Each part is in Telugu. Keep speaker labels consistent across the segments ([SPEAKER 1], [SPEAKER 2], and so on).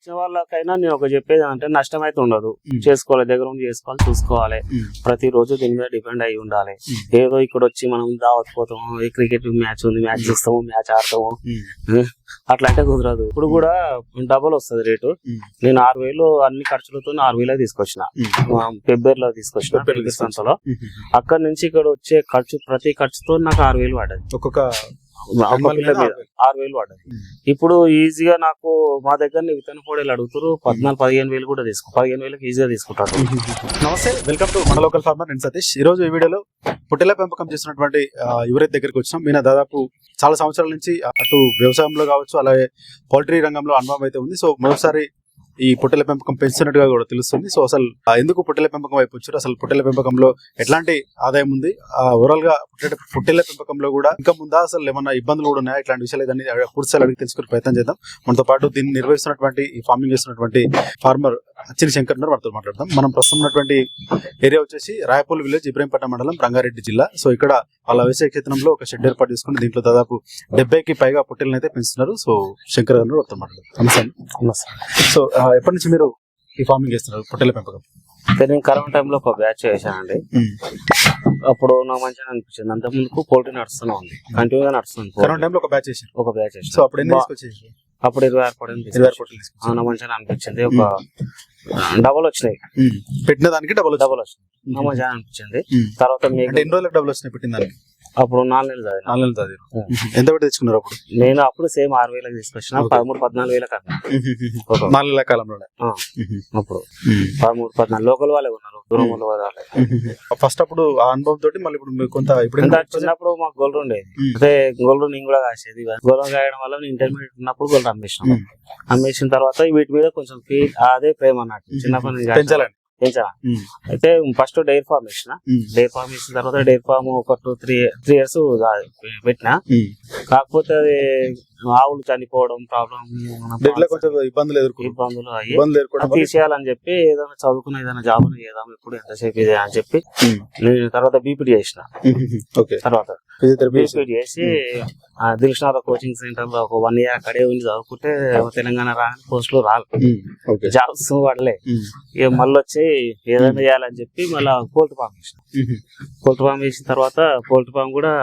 [SPEAKER 1] వచ్చిన వాళ్ళకైనా నేను ఒక చెప్పేది అంటే నష్టం అయితే ఉండదు. చేసుకోవాలి, దగ్గర ఉండి చేసుకోవాలి, చూసుకోవాలి. ప్రతిరోజు దీని మీద డిపెండ్ అయి ఉండాలి. ఏదో ఇక్కడ వచ్చి మనం దావత్ పోతాము, క్రికెట్ మ్యాచ్ ఉంది, మ్యాచ్ చూస్తాము, మ్యాచ్ ఆడతాము, అట్లా అంటే కుదరదు. ఇప్పుడు కూడా డబుల్ వస్తుంది రేటు. నేను 6,000 అన్ని ఖర్చులతో 6,000 తీసుకొచ్చిన, ఫిబ్రవరిలో తీసుకొచ్చిన పెళ్లి సంస్థలో. అక్కడ నుంచి ఇక్కడ వచ్చే ఖర్చు, ప్రతి ఖర్చుతో నాకు 6,000 పడ్డది. ఒక్కొక్క 6,000 పడ్డది. ఇప్పుడు ఈజీగా నాకు మా దగ్గర విత్తన పొడేలు అడుగుతారు 14,000-15,000 కూడా 15,000 ఈజీగా తీసుకుంటారు.
[SPEAKER 2] నమస్తే, వెల్కమ్ టు మన లోకల్ ఫార్మర్. నేను సతీష్. ఈ రోజు ఈ వీడియోలో పొట్టేళ్ల పెంపకం చేస్తున్నటువంటి యువరైతు దగ్గరికి వచ్చినాం. ఈయన దాదాపు చాలా సంవత్సరాల నుంచి అటు వ్యవసాయంలో కావచ్చు, అలాగే పౌల్ట్రీ రంగంలో అనుభవం అయితే ఉంది. సో మొదటిసారి ఈ పొట్టేళ్ల పెంపకం పెంచుతున్నట్టుగా కూడా తెలుస్తుంది. సో అసలు ఎందుకు పొట్టేళ్ల పెంపకం వైపు వచ్చారు, అసలు పొట్టేళ్ల పెంపకంలో ఎట్లాంటి ఆదాయం ఉంది, ఓవరాల్ గా పొట్టేళ్ల పెంపకంలో కూడా ఇంకా ముందా అసలు ఏమన్నా ఇబ్బందులు కూడా ఉన్నాయా, ఇట్లాంటి విషయాలు ఏదన్నీ పూర్తిస్థాయి అడిగి తెలుసుకునే ప్రయత్నం చేద్దాం. మనతో పాటు దీన్ని నిర్వహిస్తున్నటువంటి ఈ ఫార్మింగ్ చేస్తున్నటువంటి ఫార్మర్ అచ్చిని శంకర్ ఉన్నారు, వారితో మాట్లాడదాం. మనం ప్రస్తుతం ఉన్నటువంటి ఏరియా వచ్చేసి రాయపూల్ విలేజ్, ఇబ్రహీంపట్నం మండలం, రంగారెడ్డి జిల్లా. సో ఇక్కడ వాళ్ళ వ్యవసాయ క్షేత్రంలో ఒక షెడ్ ఏర్పాటు చేసుకుని దీంట్లో దాదాపు 70కి పైగా పొట్టేళ్ళని అయితే పెంచుతున్నారు. సో శంకర్ గారు వారితో మాట్లాడదాం. సో ఎప్పటి నుంచి మీరు ఈ ఫార్మింగ్ చేస్తున్నారు, పొట్టేళ్ల పెంపకం?
[SPEAKER 1] నేను కరోనా టైంలో ఒక బ్యాచ్ చేశానండి. అప్పుడు నాకు మంచిగా అనిపించింది. అంత ముందుకు పోల్ట్రీ నడుస్తూనే ఉంది, కంటిన్యూగా నడుస్తుంది.
[SPEAKER 2] కరోనా టైంలో ఒక బ్యాచ్ చేశాను. సో అప్పుడు ఎన్ని తీసుకొచ్చేసి?
[SPEAKER 1] అప్పుడు 26 పొట్టేలు మంచిగా అనిపించింది. ఒక డబల్ వచ్చినాయి,
[SPEAKER 2] పెట్టిన దానికి డబల్
[SPEAKER 1] వచ్చినాయి, మంచిగా అనిపించింది. తర్వాత
[SPEAKER 2] ఎన్ని రోజులకు డబల్ వచ్చినాయి పెట్టిన దానికి?
[SPEAKER 1] అప్పుడు 4 నెలలు చదివి.
[SPEAKER 2] ఎంత పెట్టి తెచ్చుకున్నారు అప్పుడు?
[SPEAKER 1] నేను అప్పుడు సేమ్ 6,000 తీసుకొచ్చిన, 13-14,000 కన్నా
[SPEAKER 2] 4 నెలల కాలంలో.
[SPEAKER 1] అప్పుడు 13-14 లోకల్ వాళ్ళే ఉన్నారు, దూరం వాళ్ళే.
[SPEAKER 2] ఫస్ట్ అప్పుడు ఆ అనుభవం తోటి మళ్ళీ ఇప్పుడు కొంత ఇప్పుడు
[SPEAKER 1] చిన్నప్పుడు మాకు గొల్లు ఉండేది. అంటే గొల్లు నేను కూడా కాసేది. గొల్లు కాయడం వల్ల నేను ఇంటర్మీడియట్ ఉన్నప్పుడు గొల్లు అమ్మేసిన తర్వాత వీటి మీద కొంచెం అదే ప్రేమ అన్నట్టు. చిన్నప్పటి నుంచి పెంచాలి. అయితే ఫస్ట్ డైరీ ఫార్మ్ వేసిన. డైరీ ఫార్మ్ వేసిన తర్వాత డైరీ ఫార్మ్ ఒక 2-3 years పెట్టిన. కాకపోతే అది ఆవులు చనిపోవడం ప్రాబ్లం, ఇబ్బందులు అయ్యి తీసేయాలని చెప్పి ఏదైనా చదువుకున్న ఏదైనా జాబ్ చేద్దాం ఇప్పుడు ఎంతసేపు ఇదే అని చెప్పి నేను తర్వాత బీపీడీ చేసిన. తర్వాత బీపీడీ చేసి దిల్షనాథ్ కోచింగ్ సెంటర్ లో ఒక 1 year అక్కడే ఉండి చదువుకుంటే తెలంగాణ రాని పోస్టులు రాలేదు, జాబ్స్ పడలే. ఇక మళ్ళీ వచ్చి ఏదైనా చేయాలని చెప్పి మళ్ళీ పోల్ట్రీ ఫార్మ్ వేసిన. పోల్ట్రీ ఫార్మ్ వేసిన తర్వాత పోల్ట్రీ ఫార్మ్ కూడా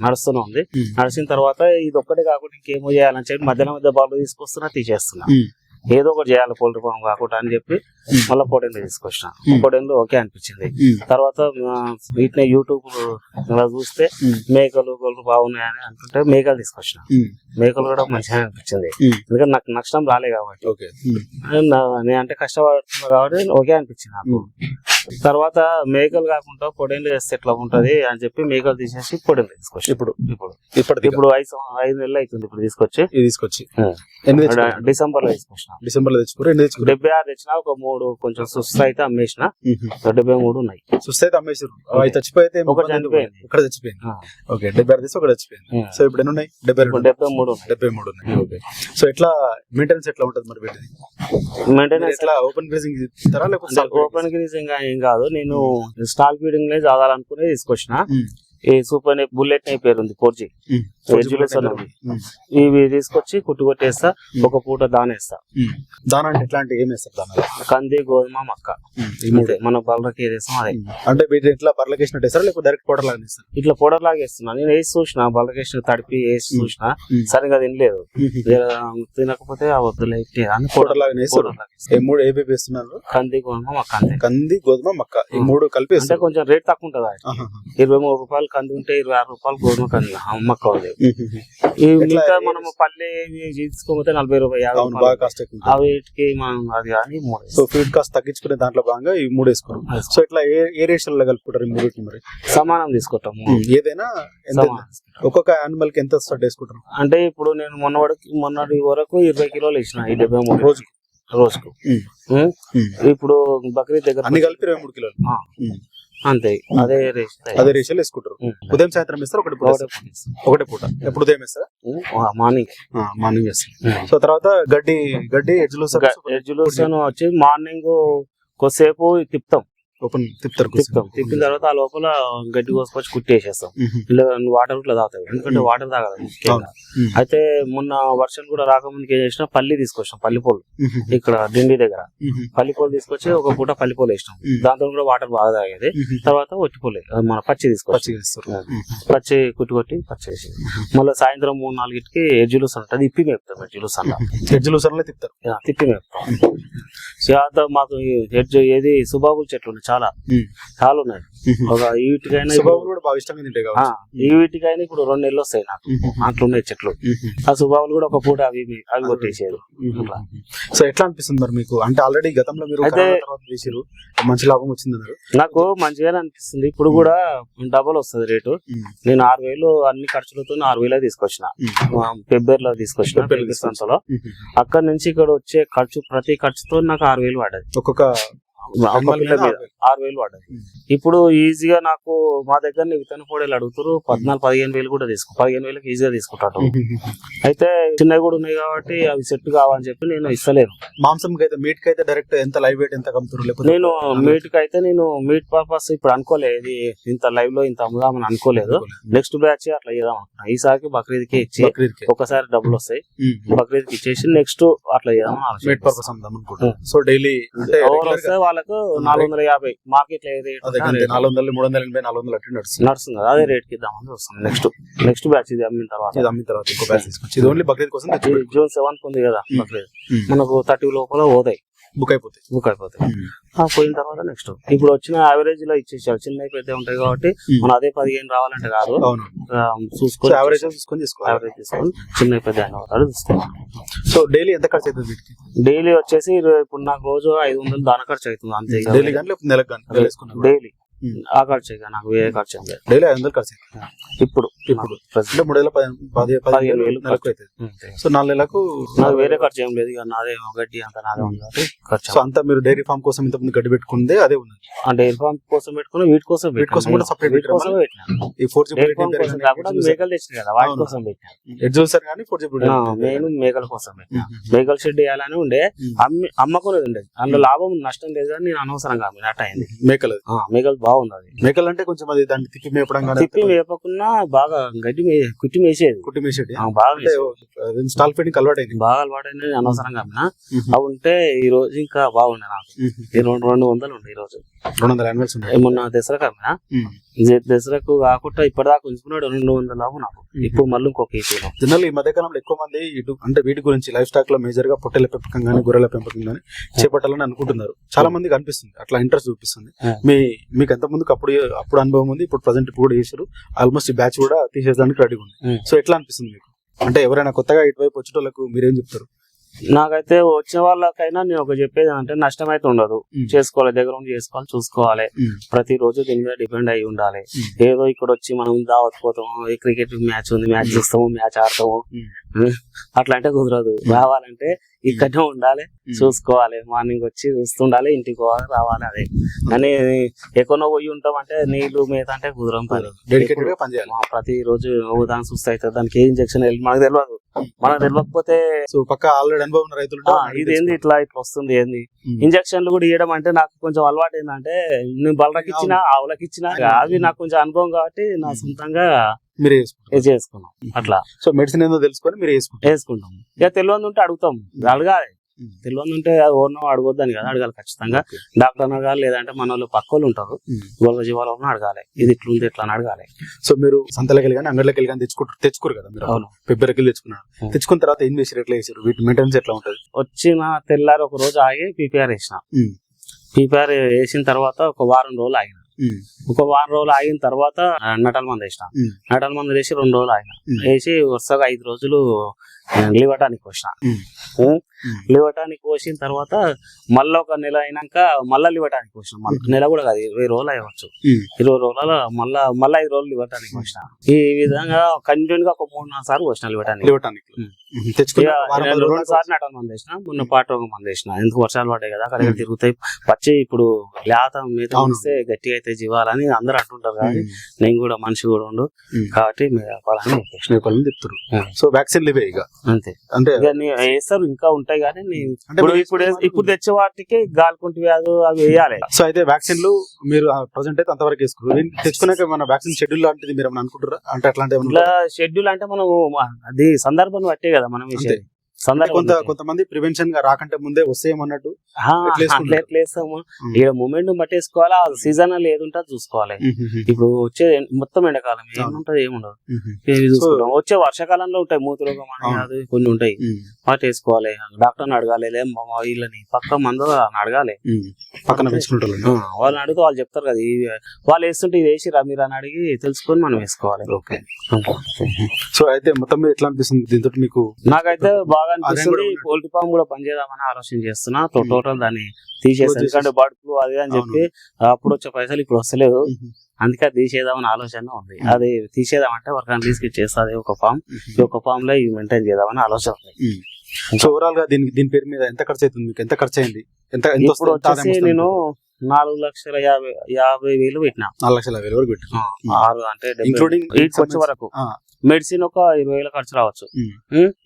[SPEAKER 1] నడుస్తూనే ఉంది. నడిచిన తర్వాత ఇది ఒక్కటే కాకుండా ఇంకేమో చేయాలని చెప్పి మధ్య బాల్ తీసుకొస్తున్నా, తీసేస్తున్నా. ఏదో ఒకటి చేయాలి పోల్ట్రీ ఫార్మ్ కాకుండా అని చెప్పి మళ్ళీ పొటేన్లు తీసుకొచ్చిన. పొటేన్లు ఓకే అనిపించింది. తర్వాత వీటిని యూట్యూబ్ చూస్తే మేకలు గొల్లు బాగున్నాయని అనుకుంటే మేకలు తీసుకొచ్చిన. మేకలు కూడా మంచిగా అనిపించింది, ఎందుకంటే నాకు నష్టం రాలే కాబట్టి. నేను అంటే కష్టపడుతున్నా కాబట్టి ఓకే అనిపించింది నాకు. తర్వాత మేకలు కాకుండా పొటేన్లు చేస్తే ఎట్లా ఉంటది అని చెప్పి మేకలు తీసేసి పొటేన్లు తీసుకొచ్చి ఇప్పుడు 5 నెలలు అవుతుంది ఇప్పుడు తీసుకొచ్చి డిసెంబర్ లో తీసుకొచ్చిన. 76 తెచ్చిన. ఒక 3 కొంచెం సుస్థ అయితే అమ్మేసిన, 73 ఉన్నాయి.
[SPEAKER 2] సుస్థ అయితే అమ్మేసారు, చచ్చిపోతే ఒకటి చనిపోయింది, ఇక్కడ చచ్చిపోయింది. 76 తీసి ఒకటి చచ్చిపోయింది. సో ఇప్పుడు ఎన్ని ఉన్నాయి? 73 ఉన్నాయి. సో ఎట్లా మెయింటెనెన్స్ ఎట్లా ఉంటది మరి?
[SPEAKER 1] మెయింటెనెన్స్
[SPEAKER 2] ఓపెన్ గ్రేజింగ్ ఇస్తారా లేకపోతే?
[SPEAKER 1] ఓపెన్ గ్రేజింగ్ ఏం కాదు, నేను స్టాల్ ఫీడింగ్ చదవాలనుకునే తీసుకొచ్చిన. ఈ సూపర్ బుల్లెట్ అనే పేరు ఉంది, 4G ఇవి తీసుకొచ్చి కుట్టు కొట్టేస్తా. ఒక పూట దానేస్తా.
[SPEAKER 2] దానా అంటే ఎట్లాంటి ఏం వేస్తారు? దానా
[SPEAKER 1] కంది, గోధుమ, మక్క, మన బర్రెకి వేస్తాం. అదే
[SPEAKER 2] అంటే వీటి ఇట్లా బర్రెలకి వేసినట్టు వేస్తారా లేకపోతే డైరెక్ట్ పౌడర్ లాగా వేస్తారు?
[SPEAKER 1] ఇట్లా పౌడర్ లాగా వేస్తున్నా. నేను వేసి చూసిన, బర్రెకి వేసిన తడిపి వేసి చూసిన, సరిగా తినలేదు. తినకపోతే వద్దులే అని
[SPEAKER 2] పౌడర్ లాగా వేస్తారు. ఏపీ వేస్తున్నారు?
[SPEAKER 1] కంది, గోధుమ, మక్క. అంతే,
[SPEAKER 2] కంది, గోధుమ, మక్క ఈ 3 కలిపి.
[SPEAKER 1] అంటే కొంచెం రేట్ తక్కువ ఉంటది. 23 రూపాయలు కంది ఉంటే 26 రూపాయలు గోధుమ కంది మక్క ఉంది. ఇంకా మనము పల్లె తీసుకోకపోతే 40 రూపాయలు, వీటికి మనం అది కానీ.
[SPEAKER 2] సో ఫీడ్ కాస్ట్ తగ్గించుకునే దాంట్లో భాగంగా ఈ 3 వేసుకున్నాం. సో ఇట్లా ఏ రేషన్ లో కలుపుకుంటారు? 3 మరి సమానం
[SPEAKER 1] తీసుకుంటాము.
[SPEAKER 2] ఏదైనా ఒక్కొక్క యానిమల్ కి ఎంత స్టార్ట్ వేసుకుంటారు?
[SPEAKER 1] అంటే ఇప్పుడు నేను మొన్నటి వరకు 20 కిలోలు ఇచ్చిన, 73 రోజుకు. ఇప్పుడు బక్రీద్ దగ్గర
[SPEAKER 2] అన్ని కలిపి 23 కిలోలు
[SPEAKER 1] అంతే. అదే
[SPEAKER 2] రేషన్లు వేసుకుంటారు. ఉదయం సాయంత్రం వేస్తారు? ఒకటే పూట. ఎప్పుడు ఉదయం వేస్తారా? మార్నింగ్ వేస్తారు. సో తర్వాత గడ్డి ఎడ్జులూసన్
[SPEAKER 1] వచ్చి మార్నింగ్ కొద్దిసేపు తిప్పుతాం.
[SPEAKER 2] ఓపెన్ తిప్పుతారు.
[SPEAKER 1] తిప్పిన తర్వాత ఆ లోపల గడ్డి కోసుకొచ్చి కుట్టేసేస్తాం. ఇలా వాటర్ ఇట్లా తాగుతాయి, ఎందుకంటే వాటర్ తాగదు ముఖ్యంగా. అయితే మొన్న వర్షం కూడా రాకముందుకు ఏం చేసినా పల్లి తీసుకొచ్చాం, పల్లిపోలు ఇక్కడ డిండి దగ్గర పల్లిపోలు తీసుకొచ్చి ఒక పూట పల్లిపోలు వేసినాం. దాంతో కూడా వాటర్ బాగా తాగేది. తర్వాత ఒట్టిపోలే మన పచ్చి తీసుకొచ్చి పచ్చి కొట్టి పచ్చి వేసి మళ్ళీ సాయంత్రం 3-4కి ఎడ్జులూసన్ ఉంటుంది, ఇప్పి మేపుతాం. ఎడ్జులూసన్ తిప్పి మేపుతాం. మాకు ఎడ్జు ఏది సుబాబుల చెట్లు ఉన్నాయి, చాలా ఉన్నాయి. ఒక ఈ వీటికైనా ఈ వీటికైనా ఇప్పుడు 2 నెలలు వస్తాయి నాకు, అట్లున్నాయి చెట్లు. ఆ సుబాబులు కూడా ఒక పూట అవి కొట్టేసేది.
[SPEAKER 2] సో ఎట్లా అనిపిస్తుంది మరి మీకు? అంటే ఆల్రెడీ గతంలో మీరు అయితే మంచి లాభం వచ్చింది,
[SPEAKER 1] నాకు మంచిగానే అనిపిస్తుంది. ఇప్పుడు కూడా డబల్ వస్తుంది రేటు. నేను 6,000 అన్ని ఖర్చులతో 6,000 తీసుకొచ్చిన, ఫిబ్రవరిలో తీసుకొచ్చిన సంస్థలో. అక్కడ నుంచి ఇక్కడ వచ్చే ఖర్చు, ప్రతి ఖర్చుతో నాకు 6,000 పడ్డది. ఒక్కొక్క 6,000 పడ్డది. ఇప్పుడు ఈజీగా నాకు మా దగ్గర విత్తన పొడేలు అడుగుతారు, 14-15,000 కూడా 15,000 ఈజీగా తీసుకుంటాడు. అయితే చిన్నవి కూడా ఉన్నాయి కాబట్టి అవి సెట్ కావాలని చెప్పి నేను ఇస్తలేను.
[SPEAKER 2] మాంసం అయితే మీట్ కి అయితే డైరెక్ట్ ఎంత లైవ్ వెయిట్ ఎంత కమ్ముతారు?
[SPEAKER 1] నేను మీట్ కి అయితే నేను మీట్ పర్పస్ ఇప్పుడు అనుకోలేదు, ఇంత లైవ్ లో ఇంత అమ్ముదామని అనుకోలేదు. నెక్స్ట్ బ్యాచ్ అట్లా చేద్దాం అనుకున్నా. ఈసారికి బక్రీద్ కి ఇచ్చి ఒకసారి డబ్బులు వస్తాయి, బక్రీద్ కి ఇచ్చేసి నెక్స్ట్ అట్లా చేద్దాం అనుకుంటున్నాను. సో డైలీ వాళ్ళకు 450 మార్కెట్ లో
[SPEAKER 2] 400-380
[SPEAKER 1] నడుస్తుంది, అదే రేట్ కి ఇద్దామని వస్తుంది. నెక్స్ట్ బ్యాచ్ ఇది అమ్మిన తర్వాత
[SPEAKER 2] ఇంకో బ్యాచ్ తీసుకొచ్చి ఇది ఓన్లీ బక్రీద్ కోసం.
[SPEAKER 1] జూన్ 7th ఉంది కదా బక్రీద్, మనకు 30 లోపల పోతాయి, బుక్ అయిపోతాయి. పోయిన తర్వాత నెక్స్ట్ ఇప్పుడు వచ్చిన యావరేజ్ లో ఇచ్చేసారు. చిన్న పెద్ద ఉంటాయి కాబట్టి మనం అదే 15 రావాలంటే కాదు, చూసుకొని యావరేజ్ తీసుకొని చిన్న పెద్ద తీసుకోవాలి.
[SPEAKER 2] సో డైలీ ఎంత ఖర్చు అవుతుంది?
[SPEAKER 1] డైలీ వచ్చేసి ఇప్పుడు నాకు రోజు 500 దాన ఖర్చు అవుతుంది అంతే. డైలీ ఆ ఖర్చు నాకు వేరే ఖర్చు
[SPEAKER 2] డైలీ 500 ఖర్చు
[SPEAKER 1] ఇప్పుడు
[SPEAKER 2] 3,15,000 సో 4 నెలలకు
[SPEAKER 1] నాకు వేరే ఖర్చు ఏం లేదు. ఇక నాదే గడ్డి అంత నాదే ఉంది ఖర్చు.
[SPEAKER 2] సో అంతా మీరు డైరీ ఫామ్ కోసం ఇంత ముందు గడ్డి పెట్టుకుందే అదే ఉంది.
[SPEAKER 1] ఆ డైరీ ఫామ్ కోసం పెట్టుకుని వీటి కోసం కూడా సపరేట్ మేకలు తెచ్చిన కదా వాటి కోసం పెట్టినా. నేను మేకల కోసం పెట్టినా, మేకల షెడ్ వేయాలని ఉండే, అమ్మకునేది ఉండేది. అందులో లాభం నష్టం లేదు కానీ నేను అనవసరంగా అట్ట అయింది. మేకలు బాగుంది. అది
[SPEAKER 2] మేకలు అంటే కొంచెం అది దాన్ని తిప్పి
[SPEAKER 1] మేపకుండా బాగా గడ్డి కుట్టి మేసేది బాగా
[SPEAKER 2] స్టాల్ ఫీడింగ్ అలవాటైంది,
[SPEAKER 1] బాగా అలవాటైంది. అనవసరంగా అమ్మినా. అవి ఉంటే ఈ రోజు ఇంకా బాగుండే నాకు. 200 ఉండే ఈ రోజు
[SPEAKER 2] 280
[SPEAKER 1] మొన్న దసరాకు అమ్మినా. దసరాకు కాకుండా ఇప్పటిదాకా ఉంచుకున్నాడు 200 లాభం నాకు. ఇప్పుడు మళ్ళీ ఇంకొక
[SPEAKER 2] జనరల్ ఈ మధ్యకాలంలో ఎక్కువ మంది ఇటు అంటే వీటి గురించి లైఫ్ స్టాక్ లో మేజర్ గా పొట్టెల పెంపకం గానీ గొర్రెల పెంపకం గానీ చేపట్టాలని అనుకుంటున్నారు. చాలా మందికి అనిపిస్తుంది, అట్లా ఇంట్రెస్ట్ చూపిస్తుంది. మీకు ఎంత ముందుకు అప్పుడు అనుభవం ఉంది, ఇప్పుడు ప్రజెంట్ ఇప్పుడు కూడా చేశారు. ఆల్మోస్ట్ ఈ బ్యాచ్ కూడా తీసేయడానికి రెడీగా ఉంది. సో ఎట్లా అనిపిస్తుంది మీకు? అంటే ఎవరైనా కొత్తగా ఇటువైపు వచ్చేటోళ్ళకు మీరేం చెప్తారు?
[SPEAKER 1] నాకైతే వచ్చిన వాళ్ళకైనా నేను ఒక చెప్పేది అంటే నష్టం అయితే ఉండదు. చేసుకోవాలి, దగ్గర ఉండి చేసుకోవాలి, చూసుకోవాలి. ప్రతి రోజు దీని మీద డిపెండ్ అయి ఉండాలి. ఏదో ఇక్కడ వచ్చి మనం దావత్ పోతాము, క్రికెట్ మ్యాచ్ ఉంది, మ్యాచ్ చూస్తాము, మ్యాచ్ ఆడతాము, అట్లా అంటే కుదరదు. రావాలంటే ఇక్కడనే ఉండాలి, చూసుకోవాలి. మార్నింగ్ వచ్చి చూస్తుండాలి, ఇంటికి పోవాలి, రావాలి. అదే కానీ ఎక్కడో పోయి ఉంటాం అంటే నీళ్లు మేత అంటే కుదరం పని. ప్రతి రోజు దాన్ని చూస్తే అవుతుంది. దానికి ఏ ఇంజక్షన్ మనకు తెలియదు. మనకు తెలియకపోతే
[SPEAKER 2] పక్క ఆల్రెడీ అనుభవం రైతులు
[SPEAKER 1] ఇది ఏంది ఇట్లా వస్తుంది ఏంది. ఇంజక్షన్లు కూడా ఇవ్వడం అంటే నాకు కొంచెం అలవాటు ఏంటంటే నేను బలరకి ఇచ్చిన ఆవులకి ఇచ్చిన అవి నాకు కొంచెం అనుభవం కాబట్టి నా సొంతంగా
[SPEAKER 2] మీరు
[SPEAKER 1] చేసుకున్నాం అట్లా.
[SPEAKER 2] సో మెడిసిన్ ఏందో తెలుసుకొని మీరు
[SPEAKER 1] వేసుకుంటాం. ఇక తెలియదు ఉంటే అడుగుతాం, అడగాలి. తెలియదు ఉంటే ఓనో అడగొద్దని కదా, అడగాలి ఖచ్చితంగా. డాక్టర్ అడగాలి, లేదంటే మన వాళ్ళు పక్క వాళ్ళు ఉంటారు, వాళ్ళ జీవాలను అడగాలి. ఇది ఇట్లుంది ఎట్లా అని అడగాలి.
[SPEAKER 2] సో మీరు సంతలోకి వెళ్ళి కానీ అంగడిలోకి వెళ్ళి కానీ తెచ్చుకోరు కదా మీరు? అవును, ఫిబ్రవరికి తెచ్చుకున్నారు. తెచ్చుకున్న తర్వాత ఏం చేసారు, ఎట్లా చేసారు, వీటి మెయింటెనెన్స్ ఎట్లా ఉంటుంది?
[SPEAKER 1] వచ్చిన తెల్లారి ఒక రోజు ఆగి పీపీఆర్ వేసిన. పీపీఆర్ వేసిన తర్వాత ఒక వారం రోజులు ఆగిన. ఒక వారం రోజులు ఆగిన తర్వాత నటల మంది వేసిన. నటల మంది వేసి 2 రోజులు ఆగిన. వేసి వరుసగా 5 రోజులు లివటానికి వచ్చిన. లివటానికి పోసిన తర్వాత మళ్ళీ ఒక నెల అయినాక మళ్ళా లివటానికి వచ్చిన. నెల కూడా కాదు, 20 రోజులు అయ్యవచ్చు. 20 రోజుల మళ్ళా 5 రోజులు లివటానికి వచ్చిన. ఈ విధంగా కంటిన్యూగా ఒక 3-4 సార్లు వచ్చిన లివటానికి. 2 సార్లు నటల మంది వేసిన, మొన్న పాట ఒక మంది వేసిన. ఎందుకు వర్షాలు పడ్డాయి కదా, అక్కడ తిరుగుతాయి పచ్చి. ఇప్పుడు లేత మీద ఇస్తే గట్టిగా అయితే జీవాలని అందరూ అంటుంటారు. కానీ నేను కూడా మనిషి కూడా ఉండు కాబట్టి చెప్తారు.
[SPEAKER 2] సో వ్యాక్సిన్ ఇవే ఇక
[SPEAKER 1] అంతే అంటే వేస్తారు. ఇంకా ఉంటాయి కానీ
[SPEAKER 2] అంటే
[SPEAKER 1] ఇప్పుడు తెచ్చే వాటికి గాలికుంటి వ్యాధి అవి వేయాలి.
[SPEAKER 2] సో అయితే వ్యాక్సిన్లు మీరు ప్రజెంట్ అయితే అంతవరకు వేసుకున్నారు. తెచ్చుకున్నాక మన వ్యాక్సిన్ షెడ్యూల్ లాంటిది మీరు ఏమైనా అనుకుంటారా? అంటే అట్లాంటి
[SPEAKER 1] ఇట్లా షెడ్యూల్ అంటే మనం అది సందర్భాన్ని బట్టే కదా మనం వేసేది.
[SPEAKER 2] కొంతమంది ప్రివెన్షన్ గా రాకంటే ముందే వస్తాయేమన్నట్టు
[SPEAKER 1] వేస్తాము. ఇక్కడ మూమెంట్ బట్టి వేసుకోవాలి. సీజన్ ఏది ఉంటుంది చూసుకోవాలి. ఇప్పుడు వచ్చే మొత్తం ఎండాకాలం ఏముంటది ఏముండదు చూసుకుంటాం. వచ్చే వర్షాకాలంలో ఉంటాయి మూత్రోగం అనేది కొన్ని ఉంటాయి వాటి వేసుకోవాలి. డాక్టర్ని అడగాలి, వీళ్ళని పక్క మందు అడగాలి.
[SPEAKER 2] పక్కన
[SPEAKER 1] వాళ్ళని అడిగితే వాళ్ళు చెప్తారు కదా వాళ్ళు వేస్తుంటే ఇది వేసిరా మీరు అని అడిగి తెలుసుకొని మనం వేసుకోవాలి.
[SPEAKER 2] సో అయితే మొత్తం మీద ఎట్లా అనిపిస్తుంది దీంతో మీకు?
[SPEAKER 1] నాకైతే బాగా అనిపిస్తుంది. పోల్ట్రీ ఫామ్ కూడా పనిచేద్దామని ఆలోచన చేస్తున్నా. టోటల్ దాన్ని తీసేస్తాను. ఎందుకంటే బర్డ్ ఫ్లూ అది అని చెప్పి అప్పుడు వచ్చే పైసలు ఇప్పుడు వస్తలేదు. అందుకే అది తీసేద్దామని ఆలోచన ఉంది. అది తీసేద్దామంటే వర్క్ లీజ్కి ఇచ్చేస్తుంది ఒక ఫామ్. ఈ ఒక ఫామ్ లో ఇవి మెయింటైన్ చేద్దామని ఆలోచన ఉంది.
[SPEAKER 2] సో ఓవరాల్ గా దీని పేరు మీద ఎంత ఖర్చు అవుతుంది మీకు? ఎంత ఖర్చు అయింది?
[SPEAKER 1] ఇప్పుడు వచ్చేసి నేను 4,50,000 పెట్టినా.
[SPEAKER 2] 4,50,000 వరకు పెట్టినా.
[SPEAKER 1] 6 అంటే ఇంక్లూడింగ్ వచ్చే వరకు మెడిసిన్ ఒక 20,000 ఖర్చు రావచ్చు.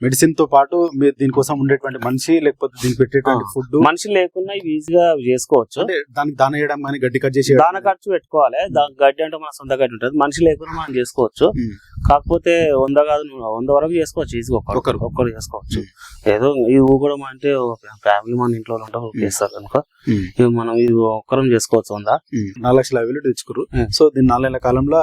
[SPEAKER 2] మెడిసిన్ తో పాటు మీరు దీనికోసం ఉండేటువంటి మనిషి లేకపోతే దీనికి పెట్టేటువంటి ఫుడ్
[SPEAKER 1] మనిషి లేకుండా ఈజీగా చేసుకోవచ్చు.
[SPEAKER 2] అంటే దానికి దాన వేయడం కానీ గడ్డి కట్ చేసి
[SPEAKER 1] దాన ఖర్చు పెట్టుకోవాలి. గడ్డి అంటే మన సొంత గడ్డి ఉంటుంది. మనిషి లేకుండా మనం చేసుకోవచ్చు. కాకపోతే 100 కాదు 100 వరకు చేసుకోవచ్చు ఈజీగా. ఒక్కరు చేసుకోవచ్చు. ఏదో ఇది ఊగడం అంటే ఫ్యామిలీ మన ఇంట్లో ఉంటారు చేస్తారు కనుక మనం ఇది ఒక్కరం చేసుకోవచ్చు.
[SPEAKER 2] 4,50,000 తెచ్చుకోరు. సో దీని 4 నెలల కాలంలో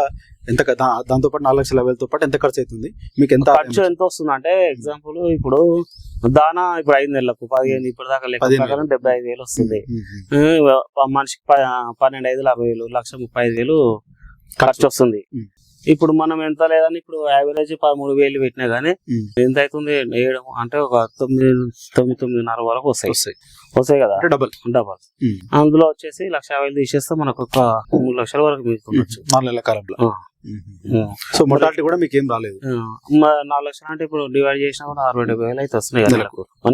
[SPEAKER 2] ఎంత దాంతో పాటు 4,50,000తో పాటు ఎంత ఖర్చు అవుతుంది మీకు? ఎంత ఖర్చు
[SPEAKER 1] ఎంత వస్తుంది అంటే ఎగ్జాంపుల్ ఇప్పుడు దానా ఇప్పుడు 5 నెలలకు 15 ఇప్పుడు దాకా లెక్క 75,000 వస్తుంది. మనిషికి 12,500 50,000 1,35,000 ఖర్చు వస్తుంది. ఇప్పుడు మనం ఎంత లేదని ఇప్పుడు యావరేజ్ 13,000 పెట్టినా గానీ ఎంత అవుతుంది వేయడం అంటే ఒక 9,9,500 వరకు వస్తాయి కదా. డబల్ అందులో వచ్చేసి 1,50,000 తీసేస్తే మనకు ఒక 3 లక్షల వరకు మిగుతుండొచ్చు
[SPEAKER 2] 4 నెలల కాలంలో. సో మొటాలిటీ కూడా మీకు ఏం రాలేదు.
[SPEAKER 1] 4 లక్షలు అంటే ఇప్పుడు డివైడ్ చేసినా కూడా 60,000-70,000 అయితే వస్తున్నాయి కదా.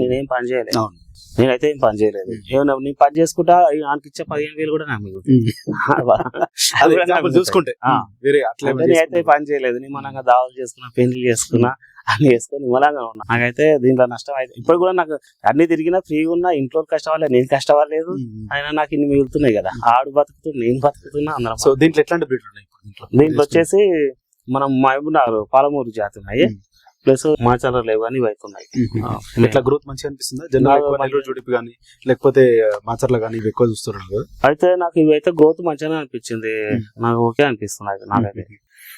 [SPEAKER 1] నేనేం పని చేయలేదు. నేనైతే ఏం పని చేయలేదు. ఏమన్నా నేను పని చేసుకుంటా ఆయనకి ఇచ్చే 15,000 కూడా నాకు
[SPEAKER 2] చూసుకుంటే
[SPEAKER 1] నేనైతే పని చేయలేదు. నిమ్మలంగా దావలు చేసుకున్నా, పెళ్లి చేసుకున్నా, అన్ని చేసుకుని నిమ్మలంగా ఉన్నా. నాకైతే దీంట్లో నష్టం అయితే ఇప్పుడు కూడా నాకు అన్ని తిరిగినా ఫ్రీగా ఉన్నా. ఇంట్లో కష్టపడలేదు, నేను కష్టపడలేదు. అయినా నాకు ఇన్ని మిగులుతున్నాయి కదా. ఆడు బతుకుతున్నా, నేను బతుకుతున్నా అందరం.
[SPEAKER 2] సో దీంట్లో ఎట్లాంటి బ్రీడ్లు ఉన్నాయి?
[SPEAKER 1] దీంట్లో వచ్చేసి మనం మహబూబ్నగర్ పాలమూరు జాతి ఉన్నాయి. ప్లస్ మాచర్ల లేవు అని అవుతున్నాయి.
[SPEAKER 2] ఇట్లా గ్రోత్ మంచిగా అనిపిస్తుందా? జనరల్ జుడిపి కానీ లేకపోతే మాచర్ల కానీ ఇవి ఎక్కువ చూస్తున్నారు.
[SPEAKER 1] అయితే నాకు ఇవి అయితే గ్రోత్ మంచిగానే అనిపించింది. నాకు ఓకే అనిపిస్తుంది నాకైతే.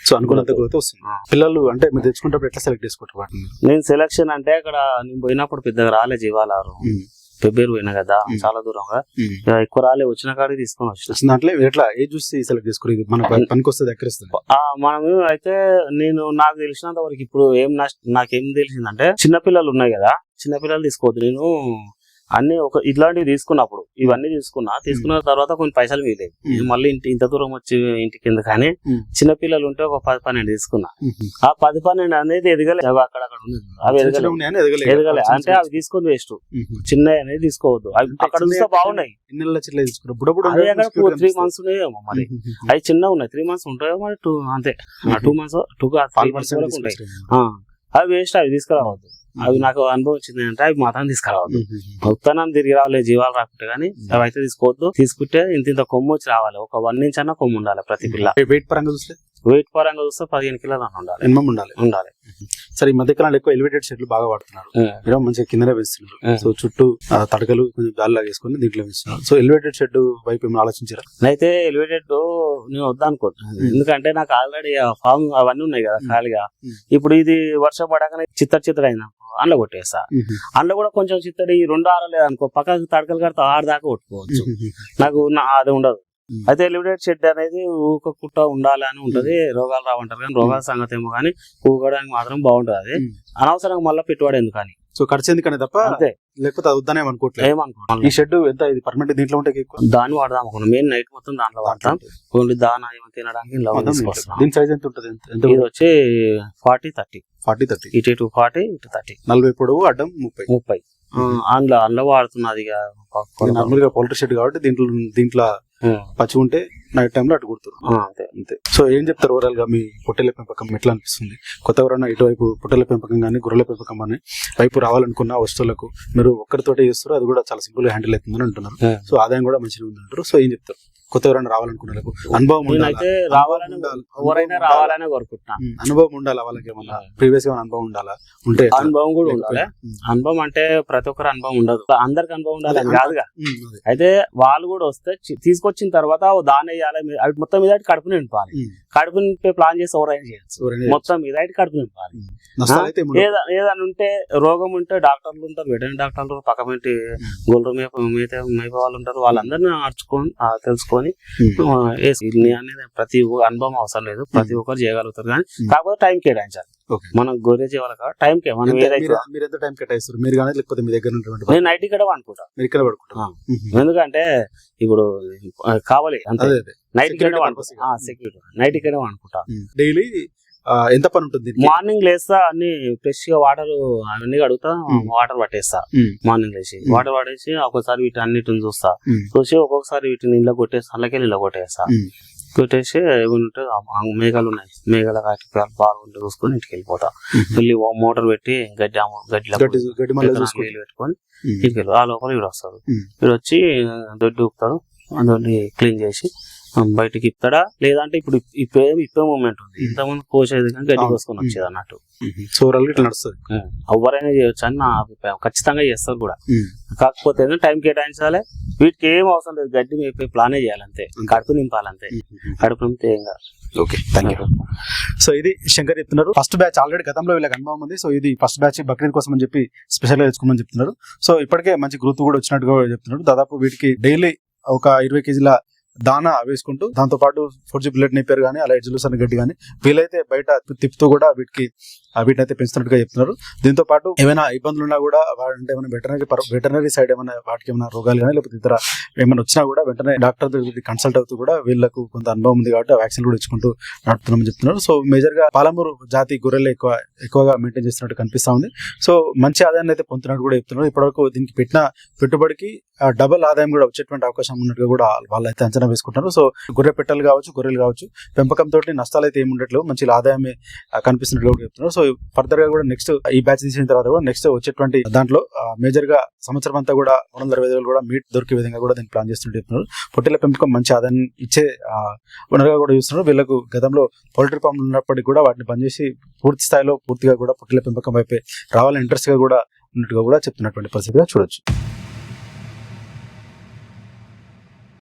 [SPEAKER 2] సో అనుకున్నంత గ్రోత్ వస్తుంది. పిల్లలు అంటే మీరు తెచ్చుకుంటే ఎట్లా సెలెక్ట్ చేసుకుంటారు వాటిని?
[SPEAKER 1] నేను సెలెక్షన్ అంటే అక్కడ నేను పోయినప్పుడు పెద్దగా రాలే జీవాలు. ఫిబ్రవరి పోయినా కదా చాలా దూరంగా ఎక్కువ రాలే. వచ్చిన కాడికి తీసుకొని వచ్చిన
[SPEAKER 2] దాంట్లో ఎట్లా ఏ చూసి సెలెక్ట్ చేసుకుని మన పనికి వస్తుంది ఎక్కడిస్తుంది?
[SPEAKER 1] మనము అయితే నాకు తెలిసినంత వరకు ఇప్పుడు నాకేం తెలిసిందంటే చిన్నపిల్లలు ఉన్నాయి కదా, చిన్నపిల్లలు తీసుకోవద్దు. నేను అన్ని ఇట్లాంటివి తీసుకున్నప్పుడు ఇవన్నీ తీసుకున్న తర్వాత కొన్ని పైసలు మిగిలేదు. మళ్ళీ ఇంత దూరం వచ్చి ఇంటికి ఎందుకు కానీ చిన్నపిల్లలు ఉంటే ఒక 10-12 తీసుకున్నా. ఆ 10-12 అనేది ఎదగలేదు. అక్కడక్కడ అవి ఎదగలే అంటే అవి తీసుకొని వేస్ట్. చిన్న అనేది తీసుకోవద్దు. అవి అక్కడ చూస్తే బాగున్నాయి. 3 months ఉన్నాయేమో మరి. అవి చిన్న ఉన్నాయి. 3 months ఉంటాయో మరి 2 అంతే. 2 months 2 months వరకు ఉంటాయి. అవి వేస్ట్. అవి తీసుకురావద్దు. అవి నాకు అనుభవం వచ్చింది అంటే అవి మాత్రం తీసుకురావద్దు. మొత్తాన్ని తిరిగి రావాలి జీవాలు రాకుంటే గానీ అవి అయితే తీసుకోవద్దు. తీసుకుంటే ఇంత కొమ్ము వచ్చి రావాలి. ఒక 1 inch అన్న కొమ్ము ఉండాలి ప్రతి పిల్ల.
[SPEAKER 2] వెయిట్ పరంగా చూస్తే
[SPEAKER 1] 15 కిలోలు ఉండాలి.
[SPEAKER 2] సరే ఈ మధ్యకాలంలో ఎక్కువ ఎలివేటెడ్ షెడ్లు బాగా వాడుతున్నారు. మంచిగా కిందనే వేస్తున్నారు. సో చుట్టూ తడకలు కొంచెం గాలి లాగేసుకుని దీంట్లో వేస్తున్నారు. సో ఎలివేటెడ్ షెడ్ వైపు ఏమైనా ఆలోచించారా?
[SPEAKER 1] అయితే ఎలివేటెడ్ నేను వద్దనుకుంటున్నాను. ఎందుకంటే నాకు ఆల్రెడీ ఫామ్ అవన్నీ ఉన్నాయి కదా ఖాళీగా. ఇప్పుడు ఇది వర్షం పడగానే చిత్తడి అయినా అండ్ల కొట్టేస్తా. అండ్ల కూడా కొంచెం చిత్తడి 2 ఆరలేదు అనుకో, పక్కకు తడకలు కడితే 6 దాకా కొట్టుకోవచ్చు. నాకు అది ఉండదు. అయితే ఎలివేటెడ్ షెడ్ అనేది ఊకకుండా ఉండాలి అని ఉంటది. రోగాలు రావంటారు కానీ రోగాల సంగతి ఏమో కానీ ఊగడానికి మాత్రం బాగుంటది. అది అనవసరంగా మళ్ళీ పెట్టుబడి ఎందుకని.
[SPEAKER 2] సో ఖర్చు ఎందుకనే తప్ప అంతే, లేకపోతే అది వద్దనే ఏమనుకోవట్లేదు. ఈ షెడ్ ఎంత ఇది పర్మనెంట్ దీంట్లో ఉంటే
[SPEAKER 1] దాన్ని వాడదాం అనుకున్నాం. మెయిన్ నైట్ మొత్తం దాంట్లో వాడతాం. ఓన్లీ దానా ఏమో తినడానికి
[SPEAKER 2] దీని సైజ్ ఎంత ఉంటుంది?
[SPEAKER 1] ఇది వచ్చి 40-30
[SPEAKER 2] 40-30
[SPEAKER 1] ఇటు 40 ఇటు 30
[SPEAKER 2] 40 పొడవు అడ్డం 30.
[SPEAKER 1] అందులో వాడుతున్నది ఇక
[SPEAKER 2] నార్మల్ గా పౌల్ట్రీ షెడ్ కాబట్టి దీంట్లో పచ్చి ఉంటే నైట్ టైంలో అటు కుడుతారు
[SPEAKER 1] అంతే
[SPEAKER 2] అంతే. సో ఏం చెప్తారు ఓవరాల్ గా మీ పొట్టేళ్ల పెంపకం ఎట్లా అనిపిస్తుంది? కొత్త ఎవరైనా ఇటువైపు పొట్టేళ్ల పెంపకం కానీ గొర్రెల పెంపకం అని వైపు రావాలనుకున్న వస్తువులకు మీరు ఒక్కరితోటే చేస్తారు, అది కూడా చాలా సింపుల్ గా హ్యాండిల్ అవుతుందని అంటున్నారు. సో ఆదాయం కూడా మంచిగా ఉంది అంటారు. సో ఏం చెప్తారు కొత్త ఎవరైనా రావాలనుకున్న అనుభవం
[SPEAKER 1] నేనైతే రావాలని ఎవరైనా రావాలనే కోరుకుంటున్నా.
[SPEAKER 2] అనుభవం ఉండాలా వాళ్ళకి? ఏమన్నా ప్రీవియస్ గా అనుభవం ఉండాలా? ఉంటే
[SPEAKER 1] అనుభవం కూడా ఉండాలి. అనుభవం అంటే ప్రతి ఒక్కరు అనుభవం ఉండదు, అందరికి అనుభవం ఉండాలి అని కాదుగా. అయితే వాళ్ళు కూడా వస్తే తీసుకొచ్చిన తర్వాత దాన్ని వేయాలి, అవి మొత్తం మీద కడుపు నింపాలి. కడుపు నింపే ప్లాన్ చేసి ఎవరైనా చేయొచ్చు. మొత్తం మీద కడుపు నింపాలి. ఏదైనా ఉంటే రోగం ఉంటే డాక్టర్లు ఉంటారు, వెటర్నరీ డాక్టర్లు, పక్కమంటి గొల్లు మేపే వాళ్ళు ఉంటారు. వాళ్ళందరినీ నడుచుకొని తెలుసుకొని అనేది ప్రతి అనుభవం అవసరం లేదు, ప్రతి ఒక్కరు చేయగలుగుతారు. కానీ కాకపోతే టైం కేటాయించాలి. మనం గొర్రె చేయాలి కాబట్టి టైం మనం
[SPEAKER 2] మీరు ఎంత టైం కేటాయిస్తారు? మీరు కానీ లేకపోతే మీ దగ్గర
[SPEAKER 1] నేను నైట్ ఇక్కడ అనుకుంటా.
[SPEAKER 2] మీరు ఇక్కడ పడుకుంటా?
[SPEAKER 1] ఎందుకంటే ఇప్పుడు కావాలి అంతే. నైట్ ఇక్కడ సెక్యూరిటీ నైట్ ఇక్కడ అనుకుంటా.
[SPEAKER 2] డైలీ ఎంత పని ఉంటుంది?
[SPEAKER 1] మార్నింగ్ లేస్తా, అన్ని ఫ్రెష్ గా వాటర్ అవన్నీ కడుగుతా, వాటర్ పట్టేస్తా. మార్నింగ్ లేచి వాటర్ పట్టేసి ఒక్కొక్కసారి వీటి అన్నిటిని చూసి ఒక్కొక్కసారి వీటిని ఇళ్ళ కొట్టేస్తా, అందులోకెళ్ళి ఇళ్ళ కొట్టేస్తా. కొట్టేసి ఏమంటే మేఘాలు ఉన్నాయి, మేఘాల బాగుంటే చూసుకొని ఇంటికి వెళ్ళిపోతా. వెళ్ళి మోటార్ పెట్టి గడ్డిలో పెట్టుకొని ఇంటికి వెళ్ళి ఆ లోపల వీడు వస్తాడు. వీడు వచ్చి దొడ్డి ఊపుతాడు, దొడ్డి క్లీన్ చేసి బయటకి ఇస్తాడా. లేదంటే ఇప్పుడు ఇప్పే మూమెంట్ ఉంది, ఇంతకుముందు కోసేది కానీ గడ్డి కోసుకొని వచ్చేది అన్నట్టు.
[SPEAKER 2] నడుస్తుంది,
[SPEAKER 1] ఎవరైనా చేయొచ్చు అని నా అభిప్రాయం. ఖచ్చితంగా చేస్తారు కూడా, కాకపోతే టైం కేటాయించాలి. వీటికి ఏం అవసరం లేదు, గడ్డి మేపే ప్లానే చేయాలంతే, కడుపు నింపాలంతే. కడుపు నింపితే ఏం కాదు.
[SPEAKER 2] Okay, thank you. సో ఇది శంకర్ చెప్తున్నారు. ఫస్ట్ బ్యాచ్ ఆల్రెడీ గతంలో వీళ్ళకి అనుభవం ఉంది. సో ఇది ఫస్ట్ బ్యాచ్ బక్రీద్ కోసం అని చెప్పి స్పెషల్ గా తెచ్చుకోమని చెప్తున్నారు. సో ఇప్పటికే మంచి గ్రోత్ కూడా వచ్చినట్టుగా చెప్తున్నారు. దాదాపు వీటికి డైలీ ఒక 20 కేజీల దానా వేసుకుంటూ, దాంతో పాటు 4G బుల్లెట్ నేపేరు కానీ అలా ఎడ్జులూస్ అనే గడ్డి కానీ వీలైతే బయట తిప్పుతూ కూడా వీటినైతే పెంచుతున్నట్టుగా చెప్తున్నారు. దీంతో పాటు ఏమైనా ఇబ్బందులు ఉన్నా కూడా అంటే ఏమైనా వెటర్నరీ సైడ్ ఏమైనా వాటికి ఏమైనా రోగాలు కానీ లేకపోతే ఇతర ఏమైనా వచ్చినా కూడా వెంటనే డాక్టర్ దగ్గర కన్సల్ట్ అవుతూ కూడా వీళ్ళకు కొంత అనుభవం ఉంది కాబట్టి వ్యాక్సిన్ కూడా ఇచ్చుకుంటూ నడుపుతున్నామని చెప్తున్నారు. సో మేజర్ గా పాలమూరు జాతి గొర్రెలు ఎక్కువగా మెయింటైన్ చేస్తున్నట్టు కనిపిస్తా ఉంది. సో మంచి ఆదాయాన్ని అయితే పొందుతున్నట్టు కూడా చెప్తున్నారు. ఇప్పటివరకు దీనికి పెట్టిన పెట్టుబడికి డబుల్ ఆదాయం కూడా వచ్చేటువంటి అవకాశం ఉన్నట్టుగా కూడా వాళ్ళైతే అంచనా వేసుకుంటున్నారు. సో గొర్రె పెట్టలు కావచ్చు, గొర్రెలు కావచ్చు, పెంపకంతో నష్టాలు అయితే ఏమి ఉండట్లేదు, మంచి ఆదాయమే కనిపిస్తున్నట్టు కూడా చెప్తున్నారు. సో ఫర్దర్ గా కూడా నెక్స్ట్ ఈ బ్యాచ్ తీసిన తర్వాత కూడా నెక్స్ట్ వచ్చేటువంటి దాంట్లో మేజర్ గా సంవత్సరం అంతా కూడా 365 కూడా మీట్ దొరికే విధంగా కూడా దీన్ని ప్లాన్ చేస్తున్నట్టు చెప్తున్నారు. పొట్టేళ్ల పెంపకం మంచి ఆదాయం ఇచ్చే వనరుగా కూడా చూస్తున్నారు. వీళ్ళకు గతంలో పౌల్ట్రీ ఫామ్ ఉన్నప్పటికీ కూడా వాటిని బంద్ చేసి పూర్తి స్థాయిలో పూర్తిగా కూడా పొట్టేళ్ల పెంపకం వైపే రావాలని ఇంట్రెస్ట్ గా కూడా ఉన్నట్టుగా కూడా చెప్తున్నటువంటి పరిస్థితిగా చూడొచ్చు.